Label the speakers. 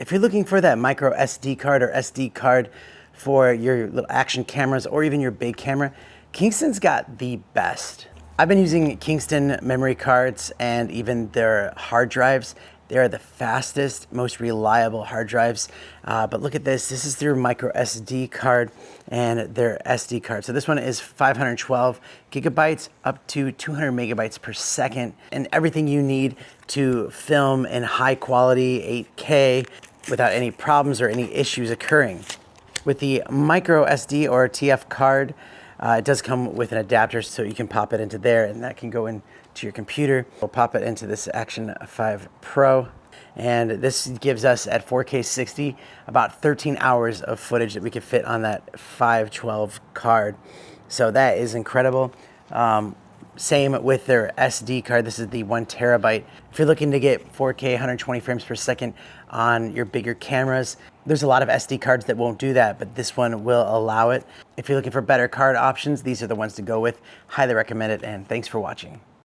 Speaker 1: If you're looking for that micro SD card or SD card for your little action cameras or even your big camera, Kingston's got the best. I've been using Kingston memory cards and even their hard drives. They are the fastest, most reliable hard drives. But look at this. This is their micro SD card and their SD card. So this one is 512 gigabytes up to 200 megabytes per second, and everything you need to film in high quality 8K without any problems or any issues occurring. With the micro SD or TF card, it does come with an adapter, so you can pop it into there and that can go into your computer. We'll pop it into this Action 5 Pro, and this gives us at 4K 60 about 13 hours of footage that we can fit on that 512 card. So that is incredible. Same with their SD card. This is the 1 terabyte. If you're looking to get 4K 120 frames per second on your bigger cameras, there's a lot of SD cards that won't do that, but this one will allow it. If you're looking for better card options, these are the ones to go with. Highly recommend it, and thanks for watching.